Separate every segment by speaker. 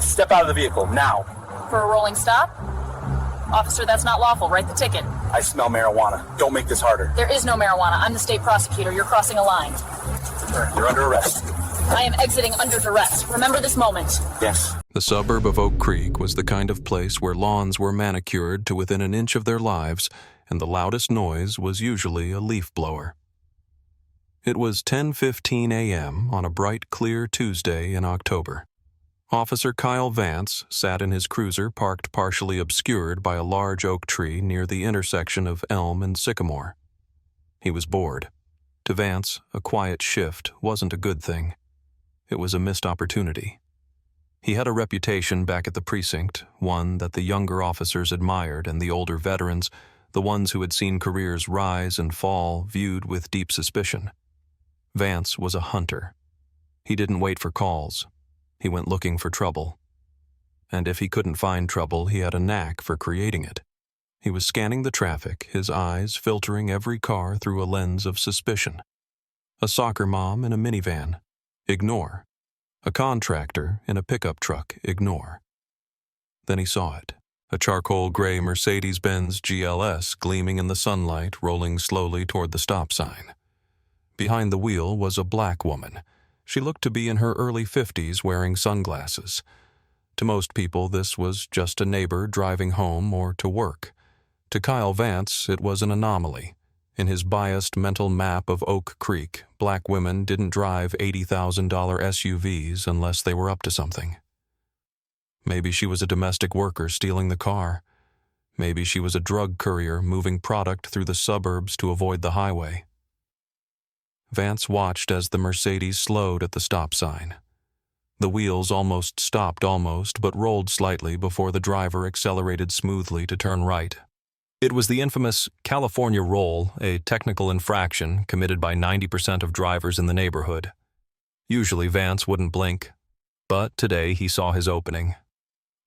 Speaker 1: this. Step out of the vehicle, now.
Speaker 2: For a rolling stop? Officer, that's not lawful. Write the ticket.
Speaker 1: I smell marijuana. Don't make this harder.
Speaker 2: There is no marijuana. I'm the state prosecutor. You're crossing a line.
Speaker 1: You're under arrest.
Speaker 2: I am exiting under duress. Remember this moment.
Speaker 1: Yes.
Speaker 3: The suburb of Oak Creek was the kind of place where lawns were manicured to within an inch of their lives, and the loudest noise was usually a leaf blower. It was 10:15 a.m. on a bright, clear Tuesday in October. Officer Kyle Vance sat in his cruiser parked partially obscured by a large oak tree near the intersection of Elm and Sycamore. He was bored. To Vance, a quiet shift wasn't a good thing. It was a missed opportunity. He had a reputation back at the precinct, one that the younger officers admired and the older veterans, the ones who had seen careers rise and fall, viewed with deep suspicion. Vance was a hunter. He didn't wait for calls. He went looking for trouble. And if he couldn't find trouble, he had a knack for creating it. He was scanning the traffic, his eyes filtering every car through a lens of suspicion. A soccer mom in a minivan. Ignore. A contractor in a pickup truck. Ignore. Then he saw it. A charcoal gray Mercedes-Benz GLS gleaming in the sunlight, rolling slowly toward the stop sign. Behind the wheel was a black woman. She looked to be in her early 50s, wearing sunglasses. To most people, this was just a neighbor driving home or to work. To Kyle Vance, it was an anomaly. In his biased mental map of Oak Creek, black women didn't drive $80,000 SUVs unless they were up to something. Maybe she was a domestic worker stealing the car. Maybe she was a drug courier moving product through the suburbs to avoid the highway. Vance watched as the Mercedes slowed at the stop sign. The wheels almost stopped but rolled slightly before the driver accelerated smoothly to turn right. It was the infamous California roll, a technical infraction committed by 90% of drivers in the neighborhood. Usually Vance wouldn't blink, but today he saw his opening.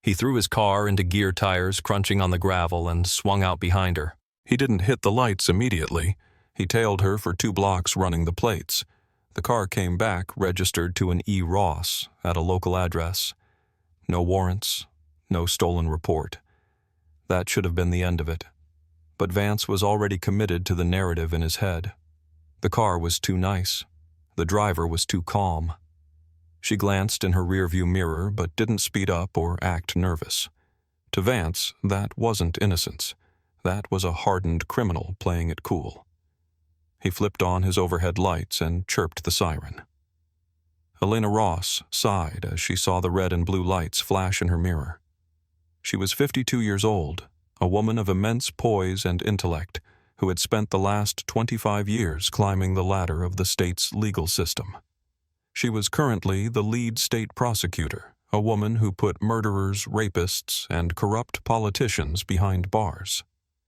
Speaker 3: He threw his car into gear tires crunching on the gravel and swung out behind her. He didn't hit the lights immediately. He tailed her for 2 blocks running the plates. The car came back registered to an E. Ross at a local address. No warrants, no stolen report. That should have been the end of it. But Vance was already committed to the narrative in his head. The car was too nice. The driver was too calm. She glanced in her rearview mirror but didn't speed up or act nervous. To Vance, that wasn't innocence. That was a hardened criminal playing it cool. He flipped on his overhead lights and chirped the siren. Elena Ross sighed as she saw the red and blue lights flash in her mirror. She was 52 years old, a woman of immense poise and intellect who had spent the last 25 years climbing the ladder of the state's legal system. She was currently the lead state prosecutor, a woman who put murderers, rapists, and corrupt politicians behind bars.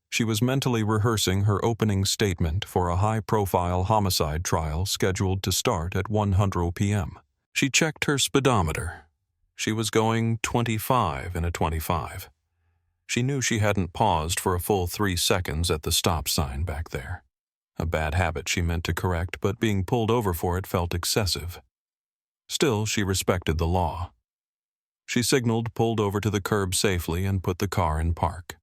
Speaker 3: She was mentally rehearsing her opening statement for a high-profile homicide trial scheduled to start at 1:00 p.m. She checked her speedometer. She was going 25 in a 25. She knew she hadn't paused for a full 3 seconds at the stop sign back there. A bad habit she meant to correct, but being pulled over for it felt excessive. Still, she respected the law. She signaled, pulled over to the curb safely, and put the car in park.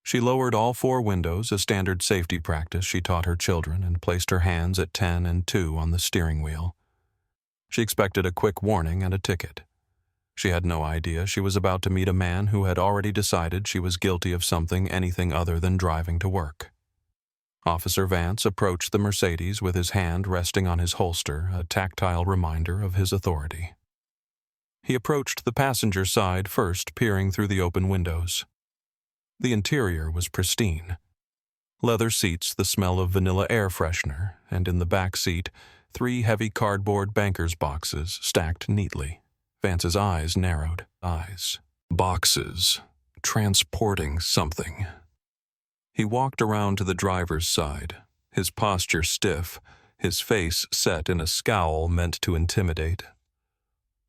Speaker 3: She lowered all 4 windows, a standard safety practice she taught her children, and placed her hands at 10 and 2 on the steering wheel. She expected a quick warning and a ticket. She had no idea she was about to meet a man who had already decided she was guilty of something anything other than driving to work. Officer Vance approached the Mercedes with his hand resting on his holster, a tactile reminder of his authority. He approached the passenger side first, peering through the open windows. The interior was pristine. Leather seats, the smell of vanilla air freshener, and in the back seat, 3 heavy cardboard banker's boxes stacked neatly. Vance's eyes narrowed. Boxes. Transporting something. He walked around to the driver's side, his posture stiff, his face set in a scowl meant to intimidate.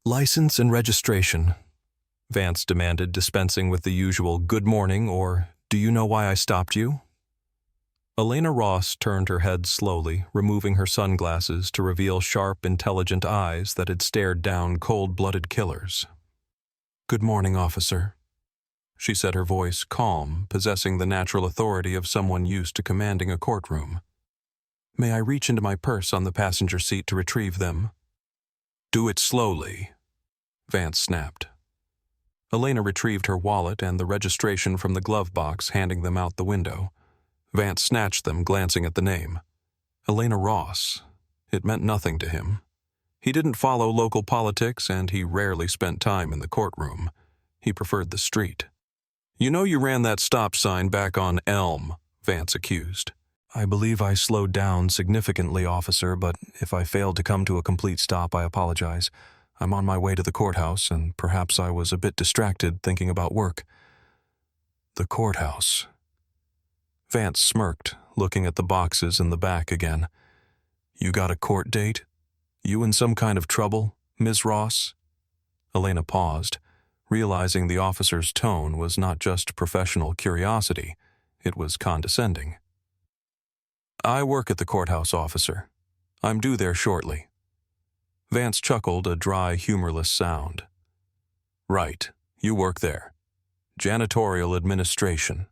Speaker 3: "License and registration," Vance demanded, dispensing with the usual "good morning" or "do you know why I stopped you?" Elena Ross turned her head slowly, removing her sunglasses to reveal sharp, intelligent eyes that had stared down cold-blooded killers. Good morning, officer. She said, her voice calm, possessing the natural authority of someone used to commanding a courtroom. May I reach into my purse on the passenger seat to retrieve them? Do it slowly, Vance snapped. Elena retrieved her wallet and the registration from the glove box, handing them out the window. Vance snatched them, glancing at the name. Elena Ross. It meant nothing to him. He didn't follow local politics, and he rarely spent time in the courtroom. He preferred the street. You know you ran that stop sign back on Elm, Vance accused. I believe I slowed down significantly, officer, but if I failed to come to a complete stop, I apologize. I'm on my way to the courthouse, and perhaps I was a bit distracted thinking about work. The courthouse. Vance smirked, looking at the boxes in the back again. You got a court date? You in some kind of trouble, Ms. Ross? Elena paused, realizing the officer's tone was not just professional curiosity, it was condescending. I work at the courthouse, officer. I'm due there shortly. Vance chuckled, a dry, humorless sound. Right, you work there. Janitorial administration.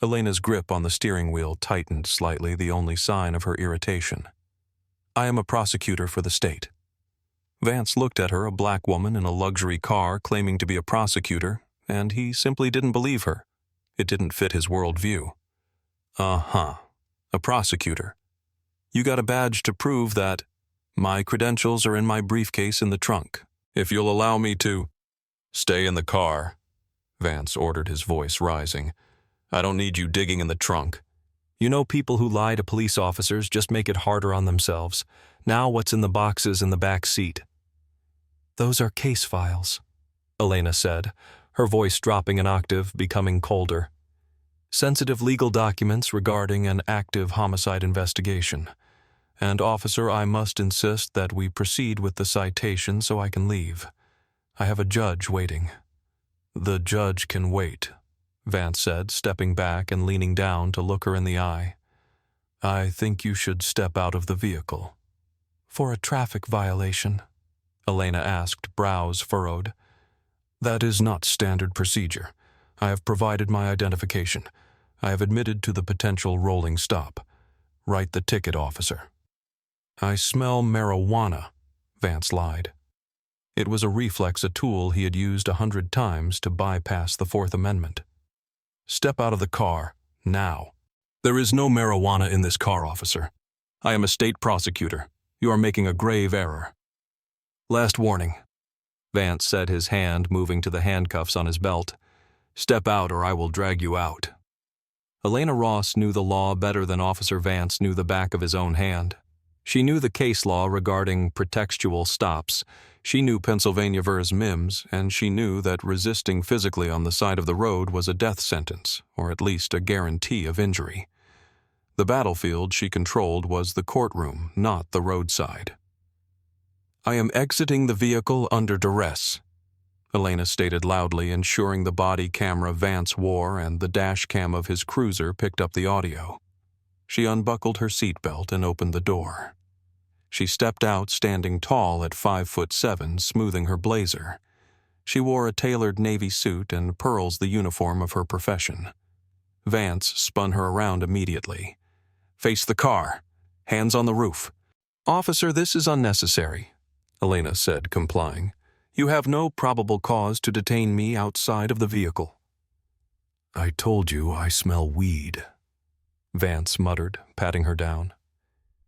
Speaker 3: Elena's grip on the steering wheel tightened slightly, the only sign of her irritation. I am a prosecutor for the state. Vance looked at her, a black woman in a luxury car claiming to be a prosecutor, and he simply didn't believe her. It didn't fit his worldview. Uh-huh. A prosecutor. You got a badge to prove that? My credentials are in my briefcase in the trunk. If you'll allow me to... Stay in the car, Vance ordered, his voice rising. I don't need you digging in the trunk. You know, people who lie to police officers just make it harder on themselves. Now what's in the boxes in the back seat? Those are case files, Elena said, her voice dropping an octave, becoming colder. Sensitive legal documents regarding an active homicide investigation. And, officer, I must insist that we proceed with the citation so I can leave. I have a judge waiting. The judge can wait, Vance said, stepping back and leaning down to look her in the eye. I think you should step out of the vehicle. For a traffic violation? Elena asked, brows furrowed. That is not standard procedure. I have provided my identification. I have admitted to the potential rolling stop. Write the ticket, officer. I smell marijuana, Vance lied. It was a reflex, a tool he had used 100 times to bypass the Fourth Amendment. Step out of the car, now. There is no marijuana in this car, officer. I am a state prosecutor. You are making a grave error. Last warning, Vance said, his hand moving to the handcuffs on his belt. Step out or I will drag you out. Elena Ross knew the law better than Officer Vance knew the back of his own hand. She knew the case law regarding pretextual stops. She knew Pennsylvania vs. Mims, and she knew that resisting physically on the side of the road was a death sentence, or at least a guarantee of injury. The battlefield she controlled was the courtroom, not the roadside. I am exiting the vehicle under duress, Elena stated loudly, ensuring the body camera Vance wore and the dash cam of his cruiser picked up the audio. She unbuckled her seatbelt and opened the door. She stepped out, standing tall at 5'7", smoothing her blazer. She wore a tailored navy suit and pearls, the uniform of her profession. Vance spun her around immediately. Face the car. Hands on the roof. Officer, this is unnecessary, Elena said, complying. You have no probable cause to detain me outside of the vehicle. I told you I smell weed, Vance muttered, patting her down.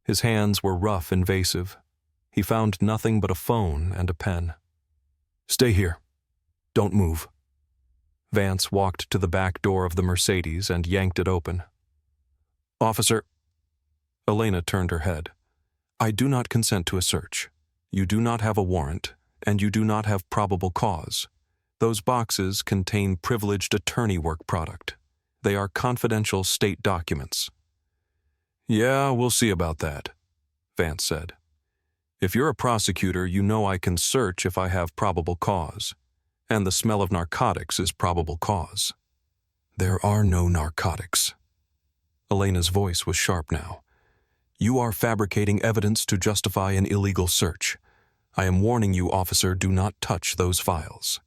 Speaker 3: His hands were rough, invasive. He found nothing but a phone and a pen. Stay here. Don't move. Vance walked to the back door of the Mercedes and yanked it open. Officer. Elena turned her head. I do not consent to a search. You do not have a warrant, and you do not have probable cause. Those boxes contain privileged attorney work product. They are confidential state documents. Yeah, we'll see about that, Vance said. If you're a prosecutor, you know I can search if I have probable cause. And the smell of narcotics is probable cause. There are no narcotics. Elena's voice was sharp now. You are fabricating evidence to justify an illegal search. I am warning you, officer, do not touch those files.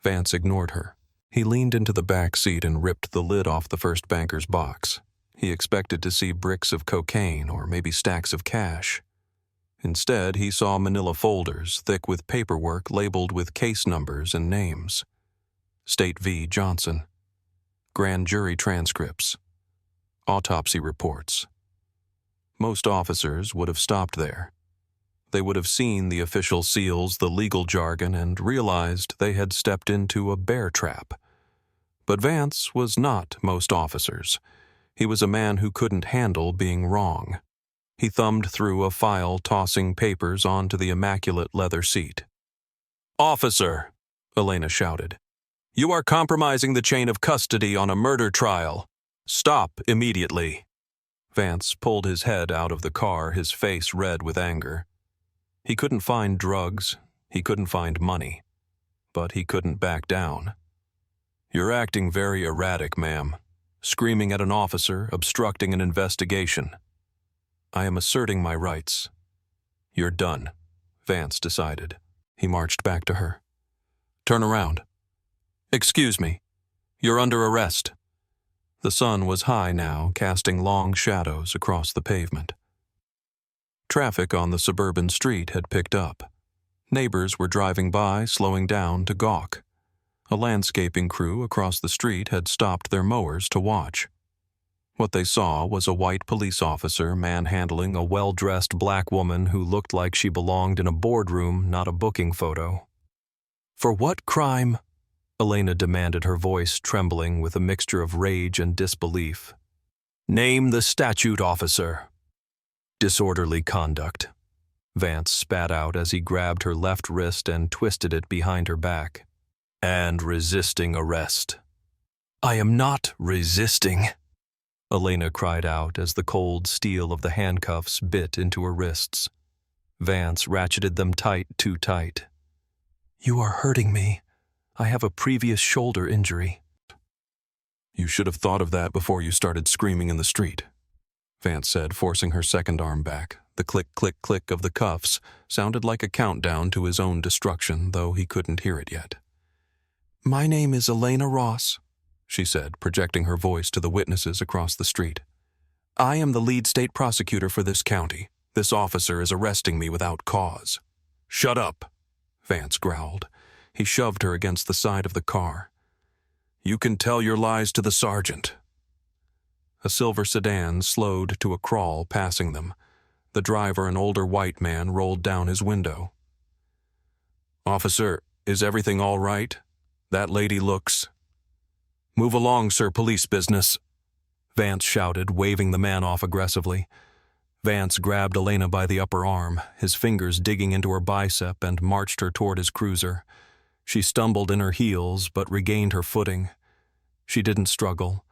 Speaker 3: Vance ignored her. He leaned into the back seat and ripped the lid off the first banker's box. He expected to see bricks of cocaine or maybe stacks of cash. Instead, he saw manila folders thick with paperwork labeled with case numbers and names. State v. Johnson. Grand jury transcripts. Autopsy reports. Most officers would have stopped there. They would have seen the official seals, the legal jargon, and realized they had stepped into a bear trap. But Vance was not most officers. He was a man who couldn't handle being wrong. He thumbed through a file, tossing papers onto the immaculate leather seat. "Officer," Elena shouted, "you are compromising the chain of custody on a murder trial. Stop immediately." Vance pulled his head out of the car, his face red with anger. He couldn't find drugs, he couldn't find money, but he couldn't back down. "You're acting very erratic, ma'am. Screaming at an officer, obstructing an investigation. I am asserting my rights." "You're done," Vance decided. He marched back to her. "Turn around." "Excuse me. You're under arrest." The sun was high now, casting long shadows across the pavement. Traffic on the suburban street had picked up. Neighbors were driving by, slowing down to gawk. A landscaping crew across the street had stopped their mowers to watch. What they saw was a white police officer manhandling a well-dressed black woman who looked like she belonged in a boardroom, not a booking photo. "For what crime?" Elena demanded, her voice trembling with a mixture of rage and disbelief. "Name the statute, officer." "Disorderly conduct," Vance spat out as he grabbed her left wrist and twisted it behind her back. "And resisting arrest." "I am not resisting," Elena cried out as the cold steel of the handcuffs bit into her wrists. Vance ratcheted them tight, too tight. "You are hurting me. I have a previous shoulder injury." "You should have thought of that before you started screaming in the street," Vance said, forcing her second arm back. The click, click, click of the cuffs sounded like a countdown to his own destruction, though he couldn't hear it yet. "My name is Elena Ross," she said, projecting her voice to the witnesses across the street. "I am the lead state prosecutor for this county. This officer is arresting me without cause." "Shut up," Vance growled. He shoved her against the side of the car. "You can tell your lies to the sergeant." A silver sedan slowed to a crawl, passing them. The driver, an older white man, rolled down his window. "Officer, is everything all right? That lady looks—" "Move along, sir, police business," Vance shouted, waving the man off aggressively. Vance grabbed Elena by the upper arm, his fingers digging into her bicep, and marched her toward his cruiser. She stumbled in her heels, but regained her footing. She didn't struggle.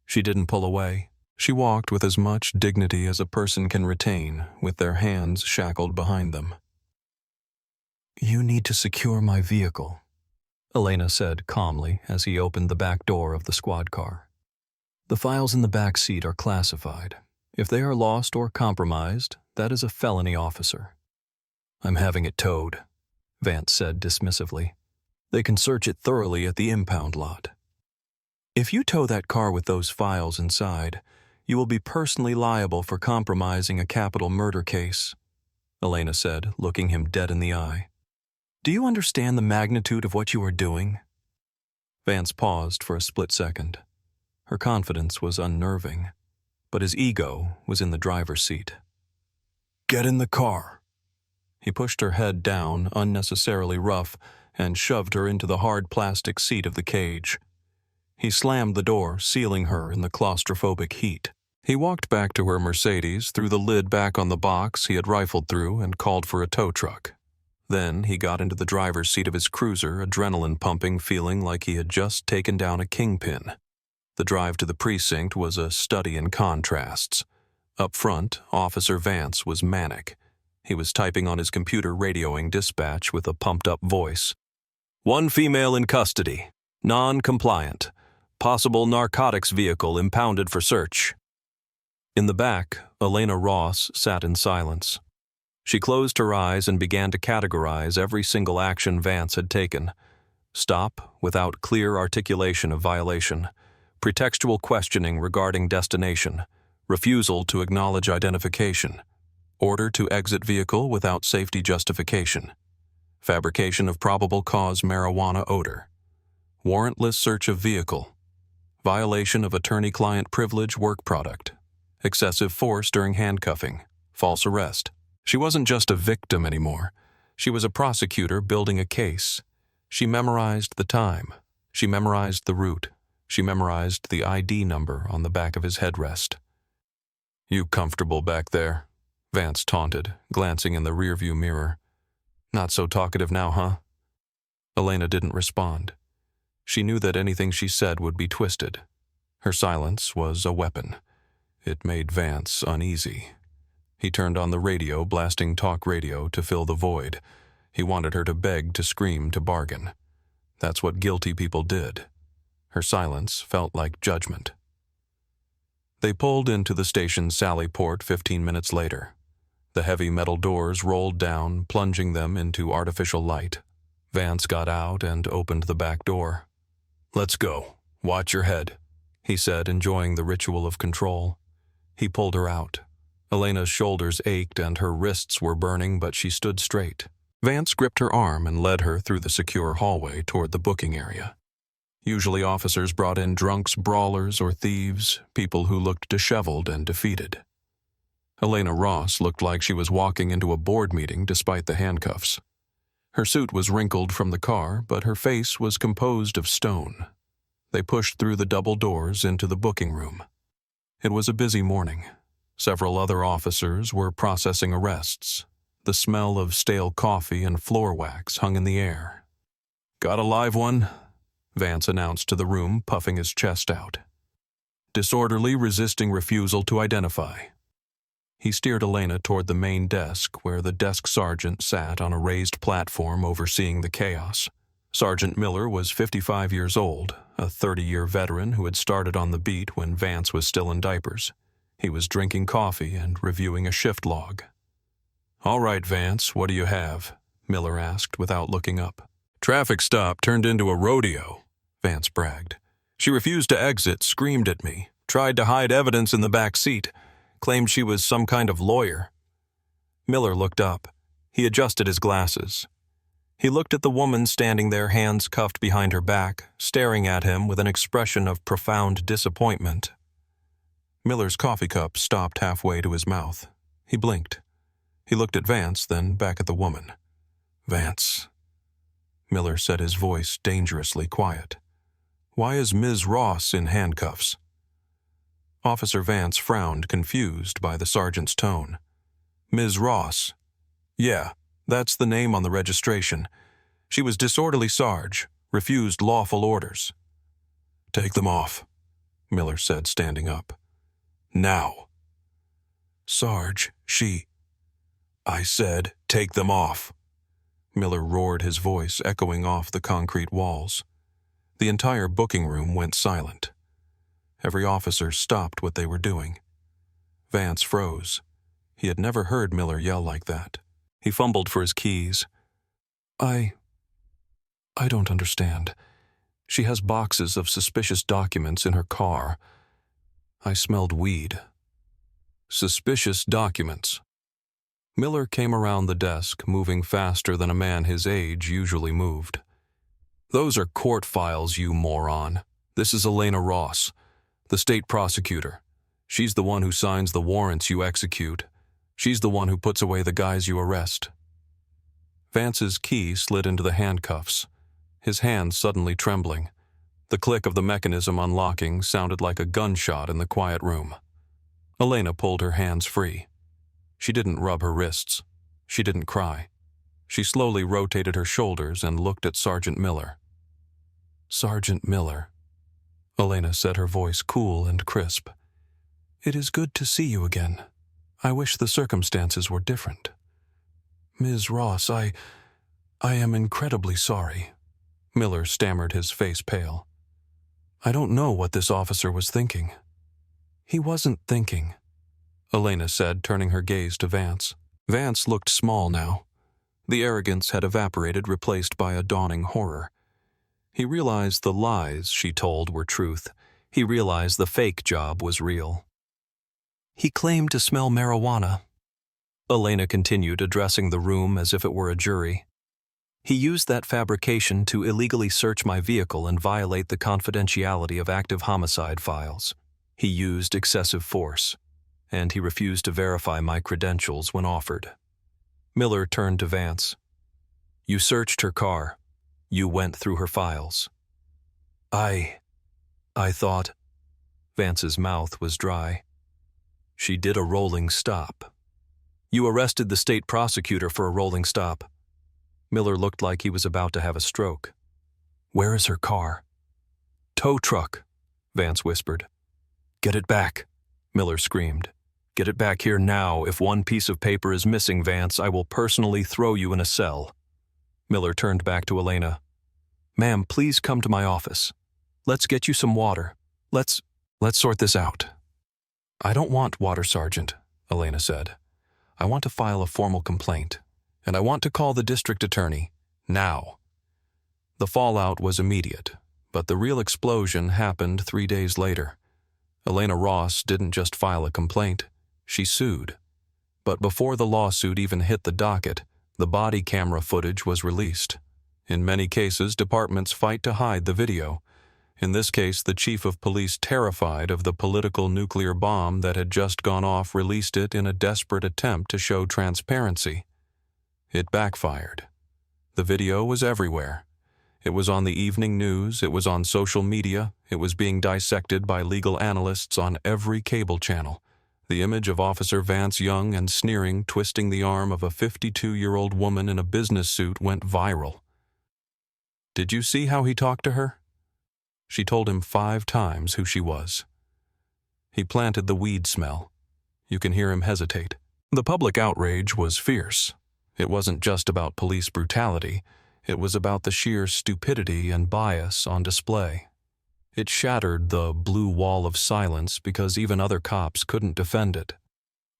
Speaker 3: She didn't pull away. She walked with as much dignity as a person can retain, with their hands shackled behind them. "You need to secure my vehicle," Elena said calmly as he opened the back door of the squad car. "The files in the back seat are classified. If they are lost or compromised, that is a felony, officer." "I'm having it towed," Vance said dismissively. "They can search it thoroughly at the impound lot." "If you tow that car with those files inside, you will be personally liable for compromising a capital murder case," Elena said, looking him dead in the eye. "Do you understand the magnitude of what you are doing?" Vance paused for a split second. Her confidence was unnerving, but his ego was in the driver's seat. "Get in the car." He pushed her head down, unnecessarily rough, and shoved her into the hard plastic seat of the cage. He slammed the door, sealing her in the claustrophobic heat. He walked back to her Mercedes, threw the lid back on the box he had rifled through, and called for a tow truck. Then he got into the driver's seat of his cruiser, adrenaline pumping, feeling like he had just taken down a kingpin. The drive to the precinct was a study in contrasts. Up front, Officer Vance was manic. He was typing on his computer, radioing dispatch with a pumped-up voice. "One female in custody. Non-compliant. Possible narcotics vehicle impounded for search." In the back, Elena Ross sat in silence. She closed her eyes and began to categorize every single action Vance had taken. Stop without clear articulation of violation, pretextual questioning regarding destination, refusal to acknowledge identification, order to exit vehicle without safety justification, fabrication of probable cause marijuana odor, warrantless search of vehicle, violation of attorney-client privilege work product, excessive force during handcuffing, false arrest. She wasn't just a victim anymore. She was a prosecutor building a case. She memorized the time. She memorized the route. She memorized the ID number on the back of his headrest. "You comfortable back there?" Vance taunted, glancing in the rearview mirror. "Not so talkative now, huh?" Elena didn't respond. She knew that anything she said would be twisted. Her silence was a weapon. It made Vance uneasy. He turned on the radio, blasting talk radio to fill the void. He wanted her to beg, to scream, to bargain. That's what guilty people did. Her silence felt like judgment. They pulled into the station's sally port 15 minutes later. The heavy metal doors rolled down, plunging them into artificial light. Vance got out and opened the back door. "Let's go. Watch your head," he said, enjoying the ritual of control. He pulled her out. Elena's shoulders ached and her wrists were burning, but she stood straight. Vance gripped her arm and led her through the secure hallway toward the booking area. Usually officers brought in drunks, brawlers, or thieves, people who looked disheveled and defeated. Elena Ross looked like she was walking into a board meeting despite the handcuffs. Her suit was wrinkled from the car, but her face was composed of stone. They pushed through the double doors into the booking room. It was a busy morning. Several other officers were processing arrests. The smell of stale coffee and floor wax hung in the air. "Got a live one?" Vance announced to the room, puffing his chest out. "Disorderly resisting refusal to identify." He steered Elena toward the main desk, where the desk sergeant sat on a raised platform overseeing the chaos. Sergeant Miller was 55 years old, a 30-year veteran who had started on the beat when Vance was still in diapers. He was drinking coffee and reviewing a shift log. "All right, Vance, what do you have?" Miller asked without looking up. "Traffic stop turned into a rodeo," Vance bragged. "She refused to exit, screamed at me, tried to hide evidence in the back seat, claimed she was some kind of lawyer." Miller looked up. He adjusted his glasses. He looked at the woman standing there, hands cuffed behind her back, staring at him with an expression of profound disappointment. Miller's coffee cup stopped halfway to his mouth. He blinked. He looked at Vance, then back at the woman. "Vance." Miller said, his voice dangerously quiet. "Why is Ms. Ross in handcuffs?" Officer Vance frowned, confused by the sergeant's tone. "Ms. Ross? Yeah, that's the name on the registration. She was disorderly Sarge, refused lawful orders." "Take them off," Miller said, standing up. "Now." "Sarge, I said, take them off." Miller roared, his voice echoing off the concrete walls. The entire booking room went silent. Every officer stopped what they were doing. Vance froze. He had never heard Miller yell like that. He fumbled for his keys. I don't understand. She has boxes of suspicious documents in her car. I smelled weed." "Suspicious documents." Miller came around the desk, moving faster than a man his age usually moved. "Those are court files, you moron. This is Elena Ross, the state prosecutor. She's the one who signs the warrants you execute. She's the one who puts away the guys you arrest." Vance's key slid into the handcuffs, his hand suddenly trembling. The click of the mechanism unlocking sounded like a gunshot in the quiet room. Elena pulled her hands free. She didn't rub her wrists. She didn't cry. She slowly rotated her shoulders and looked at Sergeant Miller. "Sergeant Miller," Elena said, her voice cool and crisp. "It is good to see you again. I wish the circumstances were different. Ms. Ross, I am incredibly sorry." Miller stammered, his face pale. "I don't know what this officer was thinking." "He wasn't thinking," Elena said, turning her gaze to Vance. Vance looked small now. The arrogance had evaporated, replaced by a dawning horror. He realized the lies she told were truth. He realized the fake job was real. He claimed to smell marijuana. Elena continued, addressing the room as if it were a jury. He used that fabrication to illegally search my vehicle and violate the confidentiality of active homicide files. He used excessive force, and he refused to verify my credentials when offered. Miller turned to Vance. You searched her car. You went through her files. I thought. Vance's mouth was dry. She did a rolling stop. You arrested the state prosecutor for a rolling stop. Miller looked like he was about to have a stroke. Where is her car? Tow truck, Vance whispered. Get it back, Miller screamed. Get it back here now. If one piece of paper is missing, Vance, I will personally throw you in a cell. Miller turned back to Elena. Ma'am, please come to my office. Let's get you some water. Let's sort this out. I don't want water, Sergeant, Elena said. I want to file a formal complaint, and I want to call the district attorney, now. The fallout was immediate, but the real explosion happened 3 days later. Elena Ross didn't just file a complaint, she sued. But before the lawsuit even hit the docket, the body camera footage was released. In many cases, departments fight to hide the video. In this case, the chief of police, terrified of the political nuclear bomb that had just gone off, released it in a desperate attempt to show transparency. It backfired. The video was everywhere. It was on the evening news, it was on social media, it was being dissected by legal analysts on every cable channel. The image of Officer Vance Young and sneering, twisting the arm of a 52-year-old woman in a business suit went viral. Did you see how he talked to her? She told him 5 times who she was. He planted the weed smell. You can hear him hesitate. The public outrage was fierce. It wasn't just about police brutality. It was about the sheer stupidity and bias on display. It shattered the blue wall of silence because even other cops couldn't defend it.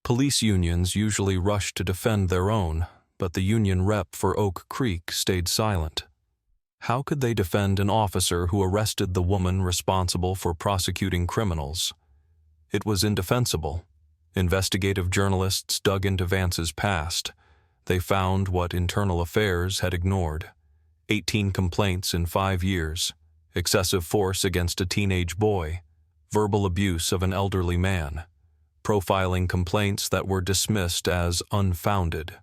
Speaker 3: Police unions usually rushed to defend their own, but the union rep for Oak Creek stayed silent. How could they defend an officer who arrested the woman responsible for prosecuting criminals? It was indefensible. Investigative journalists dug into Vance's past. They found what Internal Affairs had ignored. 18 complaints in 5 years, excessive force against a teenage boy, verbal abuse of an elderly man, profiling complaints that were dismissed as unfounded.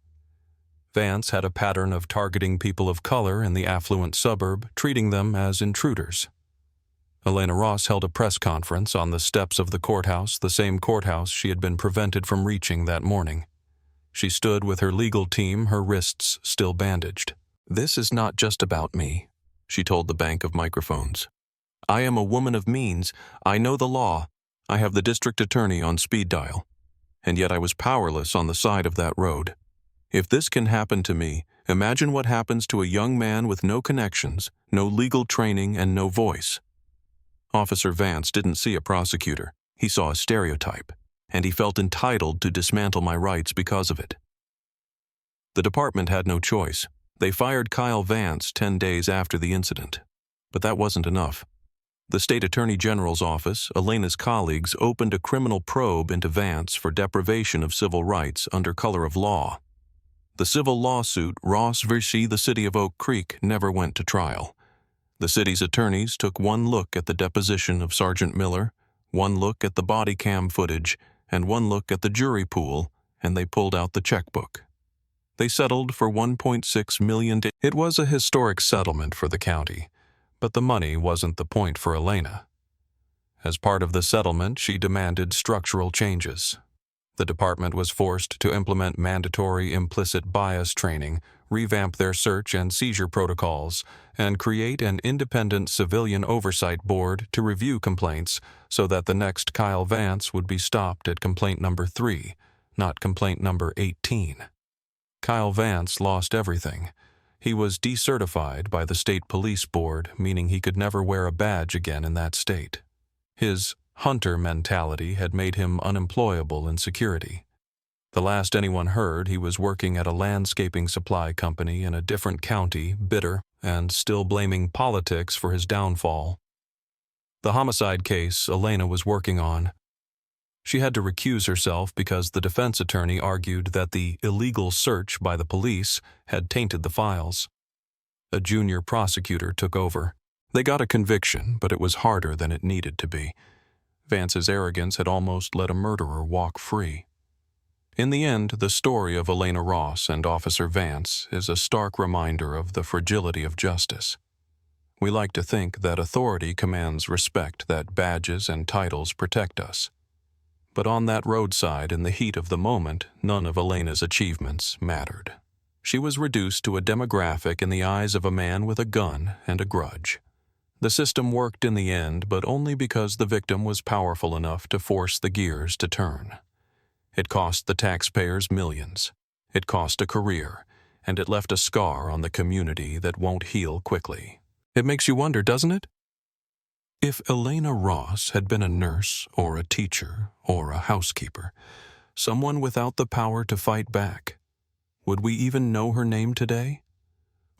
Speaker 3: Vance had a pattern of targeting people of color in the affluent suburb, treating them as intruders. Elena Ross held a press conference on the steps of the courthouse, the same courthouse she had been prevented from reaching that morning. She stood with her legal team, her wrists still bandaged. This is not just about me, she told the bank of microphones. I am a woman of means. I know the law. I have the district attorney on speed dial. And yet I was powerless on the side of that road. If this can happen to me, imagine what happens to a young man with no connections, no legal training, and no voice. Officer Vance didn't see a prosecutor. He saw a stereotype, and he felt entitled to dismantle my rights because of it. The department had no choice. They fired Kyle Vance 10 days after the incident. But that wasn't enough. The state attorney general's office, Elena's colleagues, opened a criminal probe into Vance for deprivation of civil rights under color of law. The civil lawsuit, Ross v. the City of Oak Creek, never went to trial. The city's attorneys took one look at the deposition of Sergeant Miller, one look at the body cam footage, and one look at the jury pool, and they pulled out the checkbook. They settled for $1.6 million. It was a historic settlement for the county, but the money wasn't the point for Elena. As part of the settlement, she demanded structural changes. The department was forced to implement mandatory implicit bias training, revamp their search and seizure protocols, and create an independent civilian oversight board to review complaints so that the next Kyle Vance would be stopped at complaint number 3, not complaint number 18. Kyle Vance lost everything. He was decertified by the state police board, meaning he could never wear a badge again in that state. His hunter mentality had made him unemployable in security. The last anyone heard, he was working at a landscaping supply company in a different county, bitter, and still blaming politics for his downfall. The homicide case Elena was working on. She had to recuse herself because the defense attorney argued that the illegal search by the police had tainted the files. A junior prosecutor took over. They got a conviction, but it was harder than it needed to be. Vance's arrogance had almost let a murderer walk free. In the end, the story of Elena Ross and Officer Vance is a stark reminder of the fragility of justice. We like to think that authority commands respect, that badges and titles protect us. But on that roadside, in the heat of the moment, none of Elena's achievements mattered. She was reduced to a demographic in the eyes of a man with a gun and a grudge. The system worked in the end, but only because the victim was powerful enough to force the gears to turn. It cost the taxpayers millions. It cost a career, and it left a scar on the community that won't heal quickly. It makes you wonder, doesn't it? If Elena Ross had been a nurse or a teacher or a housekeeper, someone without the power to fight back, would we even know her name today?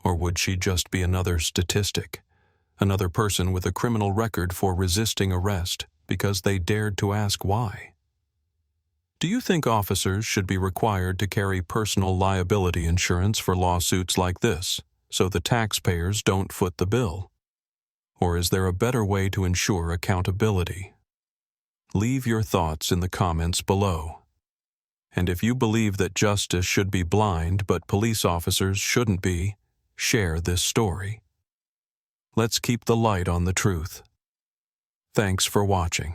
Speaker 3: Or would she just be another statistic, another person with a criminal record for resisting arrest because they dared to ask why? Do you think officers should be required to carry personal liability insurance for lawsuits like this, so the taxpayers don't foot the bill? Or is there a better way to ensure accountability? Leave your thoughts in the comments below. And if you believe that justice should be blind but police officers shouldn't be, share this story. Let's keep the light on the truth. Thanks for watching.